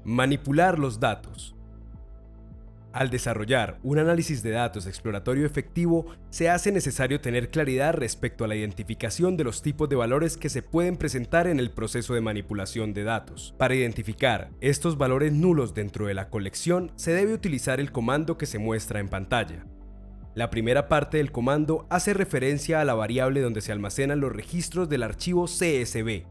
Manipular los datos. Al desarrollar un análisis de datos exploratorio efectivo, se hace necesario tener claridad respecto a la identificación de los tipos de valores que se pueden presentar en el proceso de manipulación de datos. Para identificar estos valores nulos dentro de la colección, se debe utilizar el comando que se muestra en pantalla. La primera parte del comando hace referencia a la variable donde se almacenan los registros del archivo CSV.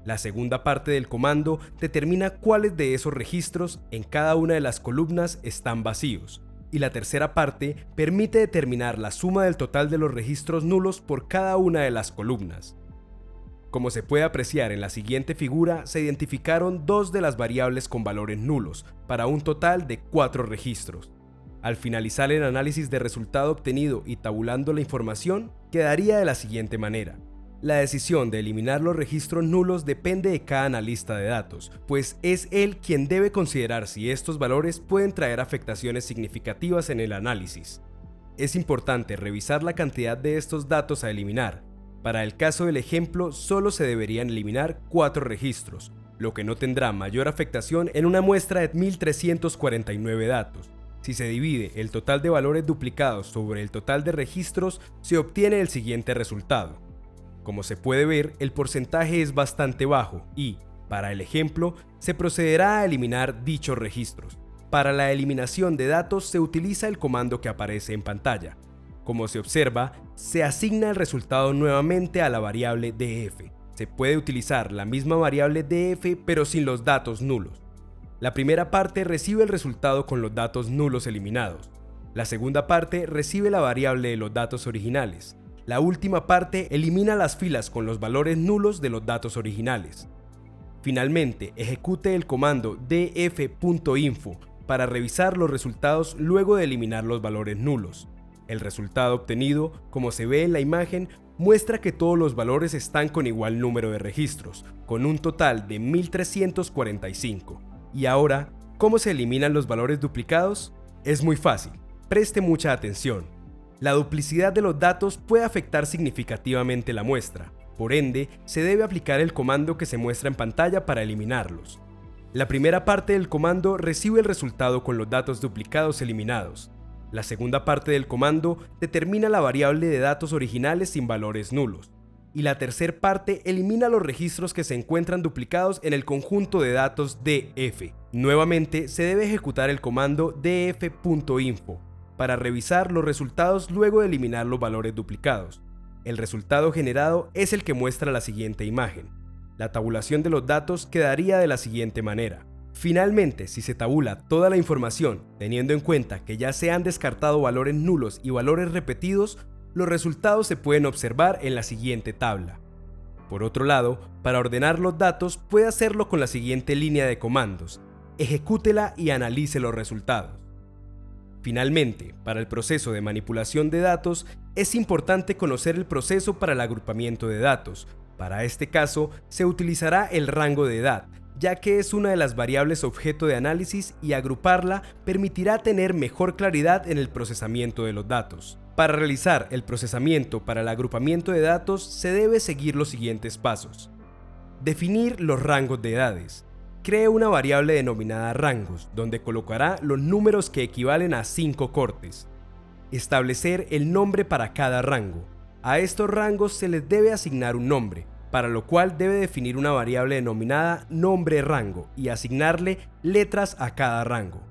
La segunda parte del comando determina cuáles de esos registros en cada una de las columnas están vacíos, y la tercera parte permite determinar la suma del total de los registros nulos por cada una de las columnas. Como se puede apreciar en la siguiente figura, se identificaron dos de las variables con valores nulos, para un total de 4 registros. Al finalizar el análisis de resultado obtenido y tabulando la información, quedaría de la siguiente manera. La decisión de eliminar los registros nulos depende de cada analista de datos, pues es él quien debe considerar si estos valores pueden traer afectaciones significativas en el análisis. Es importante revisar la cantidad de estos datos a eliminar. Para el caso del ejemplo, solo se deberían eliminar 4 registros, lo que no tendrá mayor afectación en una muestra de 1349 datos. Si se divide el total de valores duplicados sobre el total de registros, se obtiene el siguiente resultado. Como se puede ver, el porcentaje es bastante bajo y, para el ejemplo, se procederá a eliminar dichos registros. Para la eliminación de datos se utiliza el comando que aparece en pantalla. Como se observa, se asigna el resultado nuevamente a la variable df. Se puede utilizar la misma variable df pero sin los datos nulos. La primera parte recibe el resultado con los datos nulos eliminados. La segunda parte recibe la variable de los datos originales. La última parte elimina las filas con los valores nulos de los datos originales. Finalmente, ejecute el comando df.info para revisar los resultados luego de eliminar los valores nulos. El resultado obtenido, como se ve en la imagen, muestra que todos los valores están con igual número de registros, con un total de 1345. Y ahora, ¿cómo se eliminan los valores duplicados? Es muy fácil, preste mucha atención. La duplicidad de los datos puede afectar significativamente la muestra, por ende, se debe aplicar el comando que se muestra en pantalla para eliminarlos. La primera parte del comando recibe el resultado con los datos duplicados eliminados. La segunda parte del comando determina la variable de datos originales sin valores nulos. Y la tercera parte elimina los registros que se encuentran duplicados en el conjunto de datos df. Nuevamente, se debe ejecutar el comando df.info. Para revisar los resultados luego de eliminar los valores duplicados. El resultado generado es el que muestra la siguiente imagen. La tabulación de los datos quedaría de la siguiente manera. Finalmente, si se tabula toda la información, teniendo en cuenta que ya se han descartado valores nulos y valores repetidos, los resultados se pueden observar en la siguiente tabla. Por otro lado, para ordenar los datos puede hacerlo con la siguiente línea de comandos. Ejecútela y analice los resultados. Finalmente, para el proceso de manipulación de datos, es importante conocer el proceso para el agrupamiento de datos. Para este caso, se utilizará el rango de edad, ya que es una de las variables objeto de análisis y agruparla permitirá tener mejor claridad en el procesamiento de los datos. Para realizar el procesamiento para el agrupamiento de datos, se debe seguir los siguientes pasos. Definir los rangos de edades. Cree una variable denominada rangos, donde colocará los números que equivalen a 5 cortes. Establecer el nombre para cada rango. A estos rangos se les debe asignar un nombre, para lo cual debe definir una variable denominada nombre rango y asignarle letras a cada rango.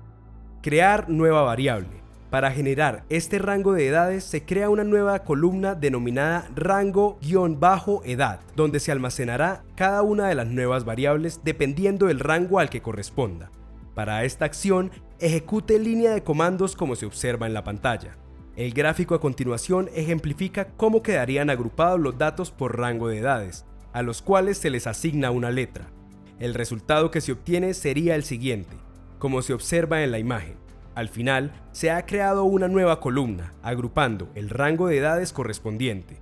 Crear nueva variable. Para generar este rango de edades se crea una nueva columna denominada rango-edad, donde se almacenará cada una de las nuevas variables dependiendo del rango al que corresponda. Para esta acción, ejecute línea de comandos como se observa en la pantalla. El gráfico a continuación ejemplifica cómo quedarían agrupados los datos por rango de edades, a los cuales se les asigna una letra. El resultado que se obtiene sería el siguiente, como se observa en la imagen. Al final, se ha creado una nueva columna, agrupando el rango de edades correspondiente.